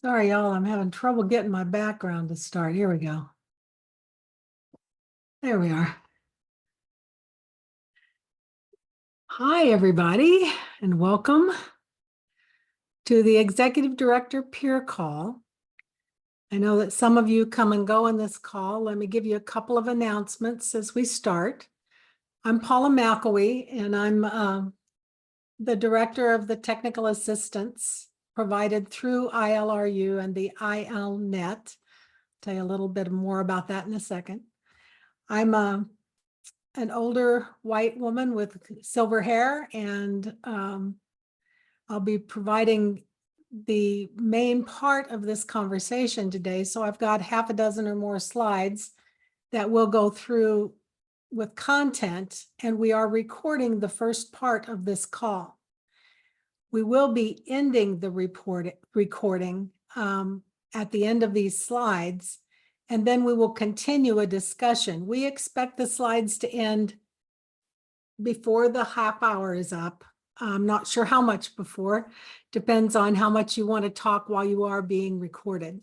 Sorry, y'all, I'm having trouble getting my background to start. Here we go. There we are. Hi, everybody, and welcome to the Executive Director Peer Call. I know that some of you come and go in this call. Let me give you a couple of announcements as we start. I'm Paula McElwee, and I'm the Director of the Technical Assistance provided through ILRU and the ILNet. Tell you a little bit more about that in a second. I'm an older white woman with silver hair, and I'll be providing the main part of this conversation today. So I've got half a dozen or more slides that we'll go through with content, and we are recording the first part of this call. We will be ending the recording at the end of these slides, and then we will continue a discussion. We expect the slides to end before the half hour is up. I'm not sure how much before, depends on how much you want to talk while you are being recorded.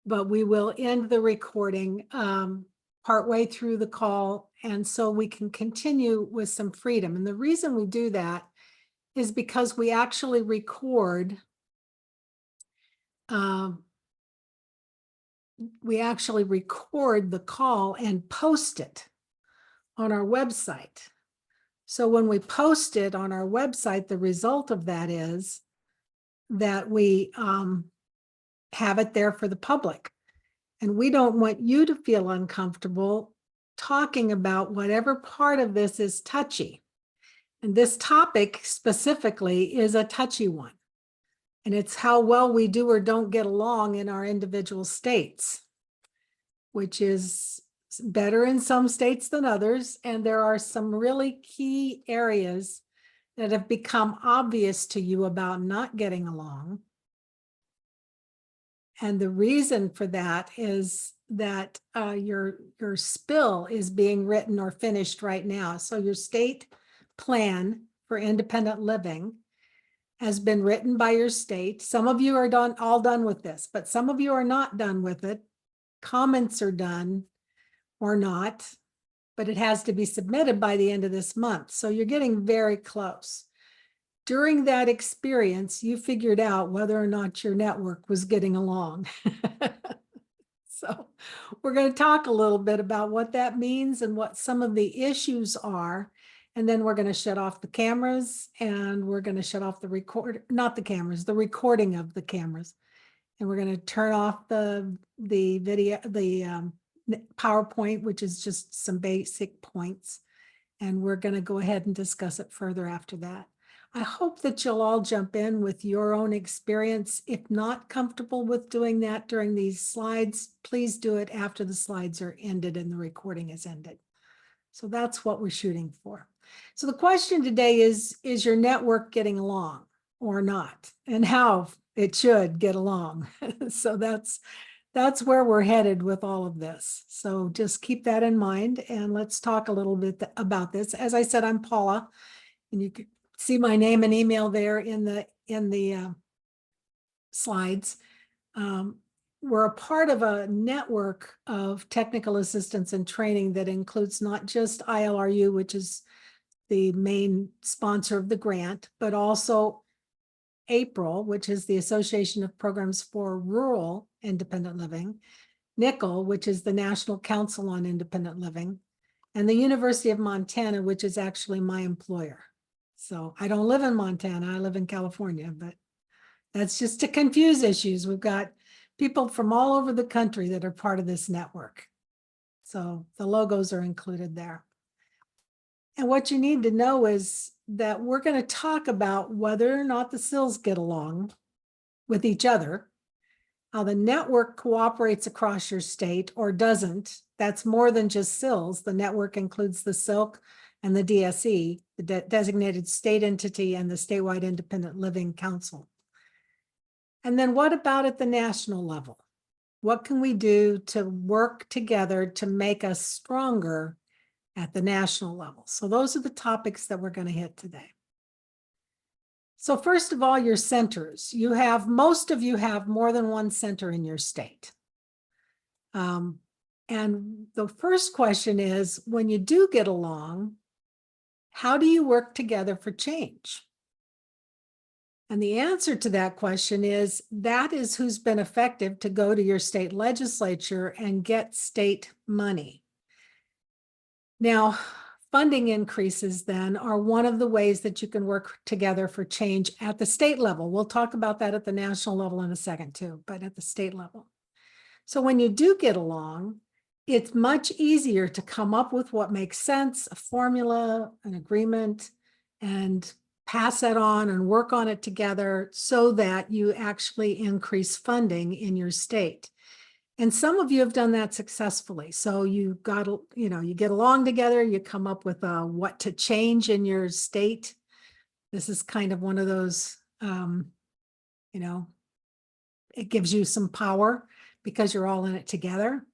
But we will end the recording partway through the call, and so we can continue with some freedom. And the reason we do that is because we actually record the call and post it on our website. So when we post it on our website, the result of that is that we have it there for the public. And we don't want you to feel uncomfortable talking about whatever part of this is touchy. And this topic specifically is a touchy one. And it's how well we do or don't get along in our individual states, which is better in some states than others. And there are some really key areas that have become obvious to you about not getting along. And the reason for that is that your spill is being written or finished right now. So your state plan for independent living has been written by your state. Some of you are all done with this, but some of you are not done with it. Comments are done or not, but it has to be submitted by the end of this month. So you're getting very close. During that experience, you figured out whether or not your network was getting along. So we're going to talk a little bit about what that means and what some of the issues are. And then we're going to shut off the cameras, and we're going to shut off the the recording of the cameras. And we're going to turn off the video, the PowerPoint, which is just some basic points. And we're going to go ahead and discuss it further after that. I hope that you'll all jump in with your own experience. If not comfortable with doing that during these slides, please do it after the slides are ended and the recording is ended. So that's what we're shooting for. So the question today is your network getting along or not? And how it should get along. So that's where we're headed with all of this. So just keep that in mind, and let's talk a little bit about this. As I said, I'm Paula, and you can see my name and email there in the slides. We're a part of a network of technical assistance and training that includes not just ILRU, which is the main sponsor of the grant, but also APRIL, which is the Association of Programs for Rural Independent Living, NICL, which is the National Council on Independent Living, and the University of Montana, which is actually my employer. So I don't live in Montana, I live in California, but that's just to confuse issues. We've got people from all over the country that are part of this network. So the logos are included there. And what you need to know is that we're going to talk about whether or not the SILs get along with each other, how the network cooperates across your state or doesn't. That's more than just SILs. The network includes the SILC and the DSE, the designated state entity, and the statewide independent living council. And then what about at the national level? What can we do to work together to make us stronger at the national level? So those are the topics that we're going to hit today. So first of all, your centers. Most of you have more than one center in your state. And the first question is, when you do get along, how do you work together for change? And the answer to that question is, that is who's been effective to go to your state legislature and get state money. Now, funding increases then are one of the ways that you can work together for change at the state level. We'll talk about that at the national level in a second too, but at the state level. So when you do get along, it's much easier to come up with what makes sense, a formula, an agreement, and pass that on and work on it together so that you actually increase funding in your state. And some of you have done that successfully. So you get along together, you come up with what to change in your state. This is kind of one of those, it gives you some power because you're all in it together.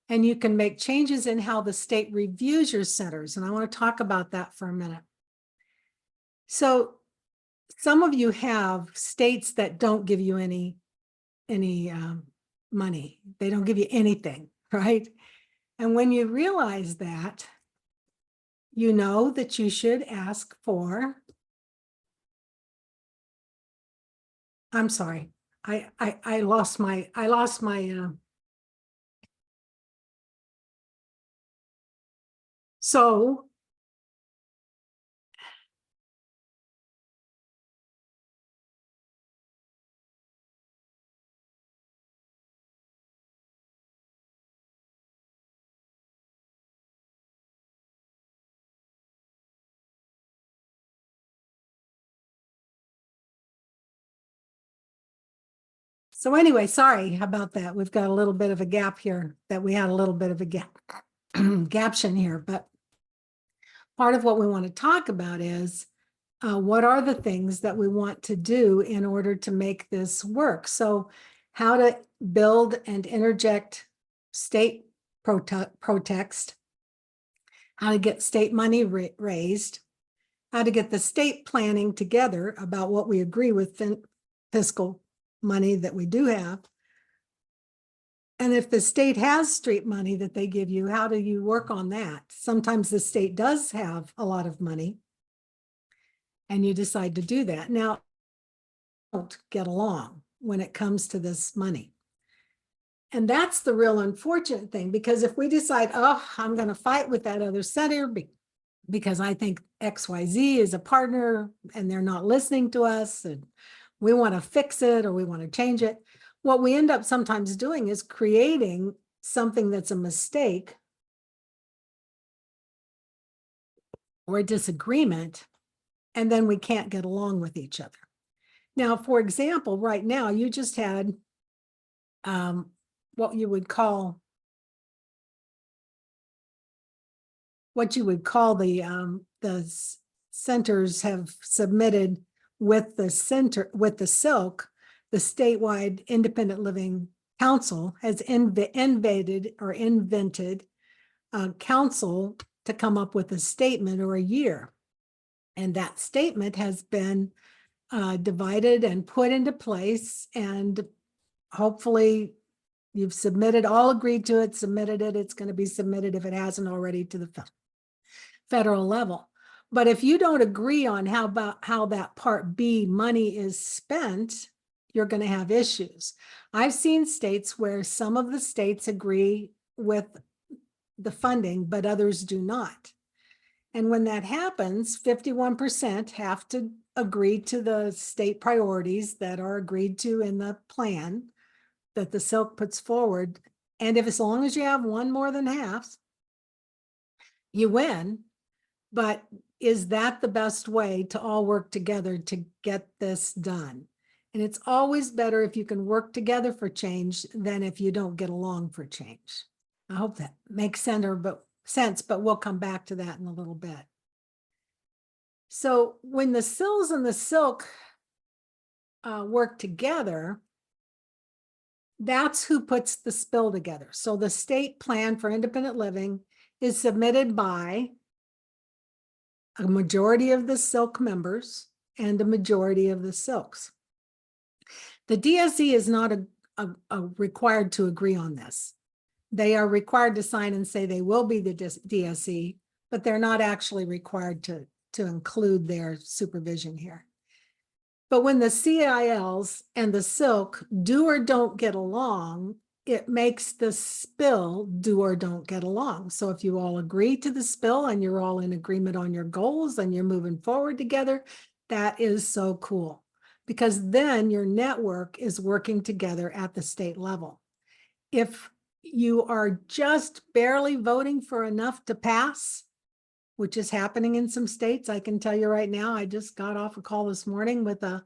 And you can make changes in how the state reviews your centers. And I want to talk about that for a minute. So some of you have states that don't give you any money. They don't give you anything, right? And when you realize that, you know that you should ask for, I'm sorry, I lost my so anyway, sorry about that. We've got a little bit of a gap here, that we had a little bit of a gaption here, but part of what we want to talk about is what are the things that we want to do in order to make this work? So how to build and interject state protext, how to get state money raised, how to get the state planning together about what we agree with fiscal money that we do have. And if the state has street money that they give you, how do you work on that? Sometimes the state does have a lot of money and you decide to do that. Now, don't get along when it comes to this money. And that's the real unfortunate thing, because if we decide, oh, I'm going to fight with that other senator because I think XYZ is a partner and they're not listening to us and we want to fix it or we want to change it, what we end up sometimes doing is creating something that's a mistake or a disagreement, and then we can't get along with each other. Now, for example, right now, you just had what you would call the centers have submitted with the SILC, the Statewide Independent Living Council has invented a council to come up with a statement or a year. And that statement has been divided and put into place, and hopefully you've submitted, all agreed to it, submitted it. It's going to be submitted, if it hasn't already, to the federal level. But if you don't agree on how that Part B money is spent, you're going to have issues. I've seen states where some of the states agree with the funding, but others do not. And when that happens, 51% have to agree to the state priorities that are agreed to in the plan that the SILC puts forward. And as long as you have one more than half, you win. But is that the best way to all work together to get this done? And it's always better if you can work together for change than if you don't get along for change. I hope that makes sense, but we'll come back to that in a little bit. So when the SILs and the SILC work together, that's who puts the spill together. So the state plan for independent living is submitted by a majority of the SILC members and a majority of the silks. The DSE is not required to agree on this. They are required to sign and say they will be the DSE, but they're not actually required to include their supervision here. But when the CILs and the silk do or don't get along, it makes the spill do or don't get along. So if you all agree to the spill and you're all in agreement on your goals and you're moving forward together, that is so cool, because then your network is working together at the state level. If you are just barely voting for enough to pass, which is happening in some states, I can tell you right now, I just got off a call this morning with a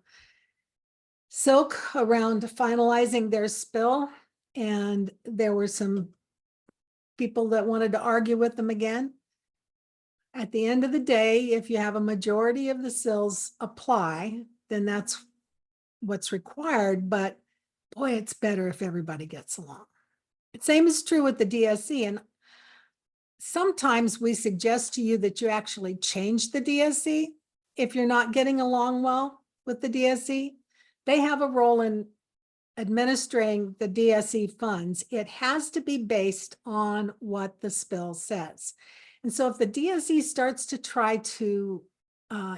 silk around finalizing their spill, and there were some people that wanted to argue with them again. At the end of the day, if you have a majority of the sills apply, then that's what's required, but boy, it's better if everybody gets along. The same is true with the DSE, and sometimes we suggest to you that you actually change the DSE if you're not getting along well with the DSE. They have a role in administering the DSE funds. It has to be based on what the spill says. And so if the DSE starts to try to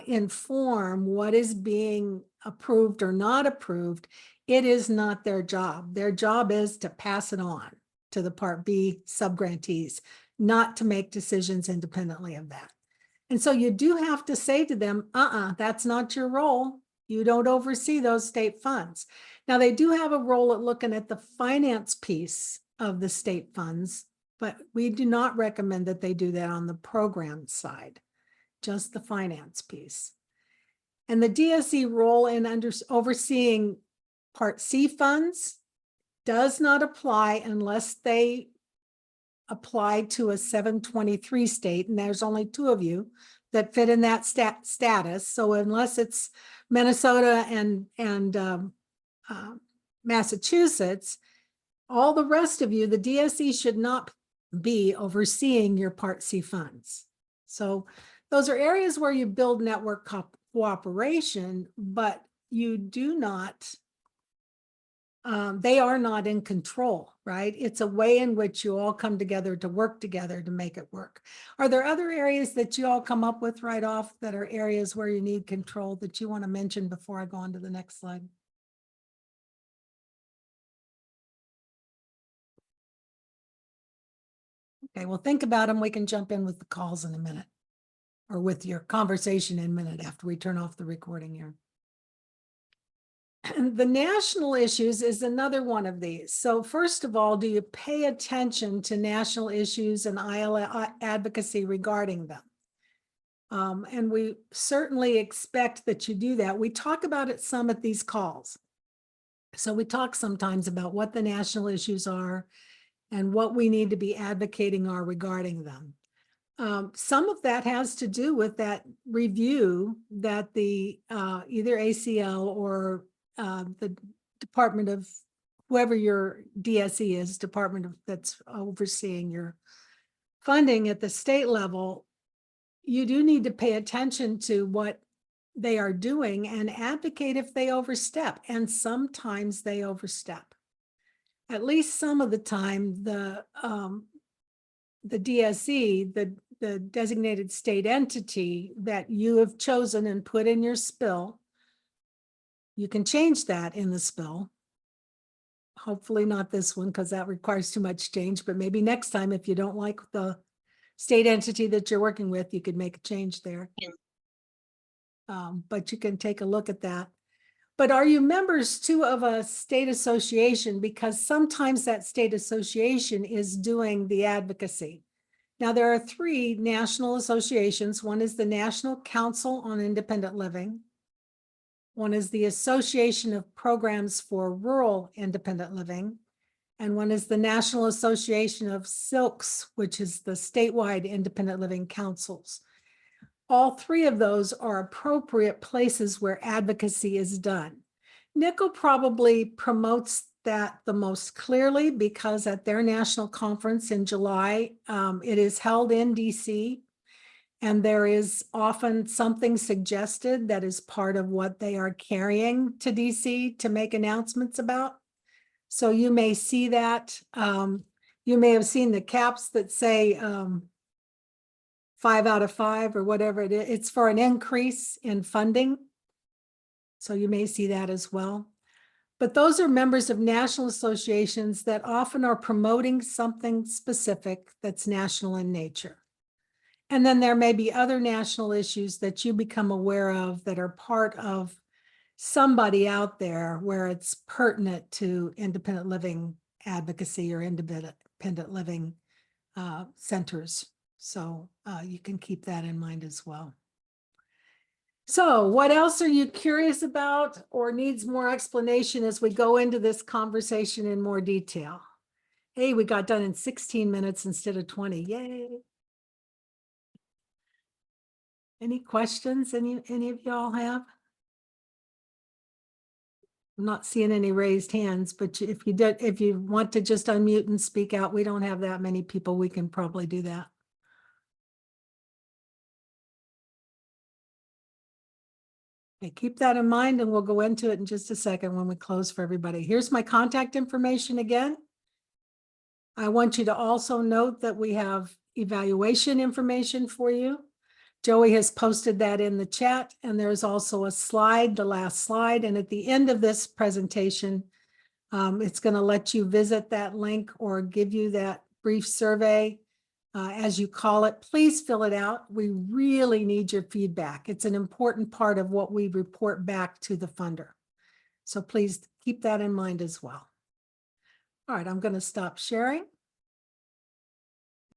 inform what is being approved or not approved, it is not their job. Their job is to pass it on to the Part B subgrantees, not to make decisions independently of that. And so you do have to say to them, that's not your role. You don't oversee those state funds. Now, they do have a role at looking at the finance piece of the state funds, but we do not recommend that they do that on the program side, just the finance piece. And the DSE role in overseeing Part C funds does not apply unless they apply to a 723 state, and there's only 2 of you that fit in that status. So unless it's Minnesota and Massachusetts, all the rest of you, the DSE should not be overseeing your Part C funds. So those are areas where you build network cooperation, but you do not, they are not in control, right? It's a way in which you all come together to work together to make it work. Are there other areas that you all come up with right off that are areas where you need control that you want to mention before I go on to the next slide? Okay, well, think about them. We can jump in with the calls in a minute, or with your conversation in a minute after we turn off the recording here. And the national issues is another one of these. So first of all, do you pay attention to national issues and ILA advocacy regarding them? And we certainly expect that you do that. We talk about it some at these calls. So we talk sometimes about what the national issues are and what we need to be advocating are regarding them. Some of that has to do with that review that the either ACL or the Department of, whoever your DSE is, department of, that's overseeing your funding at the state level, you do need to pay attention to what they are doing and advocate if they overstep. And sometimes they overstep. At least some of the time, the DSE, the designated state entity that you have chosen and put in your spill, you can change that in the spill. Hopefully not this one, because that requires too much change, but maybe next time, if you don't like the state entity that you're working with, you could make a change there. But you can take a look at that. But are you members too of a state association? Because sometimes that state association is doing the advocacy. Now, there are 3 national associations. One is the National Council on Independent Living. One is the Association of Programs for Rural Independent Living. And one is the National Association of Silks, which is the statewide independent living councils. All 3 of those are appropriate places where advocacy is done. NICL probably promotes that the most clearly because at their national conference in July, it is held in DC. And there is often something suggested that is part of what they are carrying to DC to make announcements about. So you may see that. You may have seen the caps that say 5 out of 5 or whatever it is. It's for an increase in funding. So you may see that as well. But those are members of national associations that often are promoting something specific that's national in nature. And then there may be other national issues that you become aware of that are part of somebody out there where it's pertinent to independent living advocacy or independent living centers. So you can keep that in mind as well. So what else are you curious about or needs more explanation as we go into this conversation in more detail? Hey, we got done in 16 minutes instead of 20. Yay. Any questions any of y'all have? I'm not seeing any raised hands, but if you want to just unmute and speak out, we don't have that many people. We can probably do that. Okay, keep that in mind and we'll go into it in just a second when we close for everybody. Here's my contact information again. I want you to also note that we have evaluation information for you. Joey has posted that in the chat, and there's also a slide, the last slide. And at the end of this presentation, it's going to let you visit that link or give you that brief survey. As you call it, please fill it out. We really need your feedback. It's an important part of what we report back to the funder. So please keep that in mind as well. All right, I'm going to stop sharing.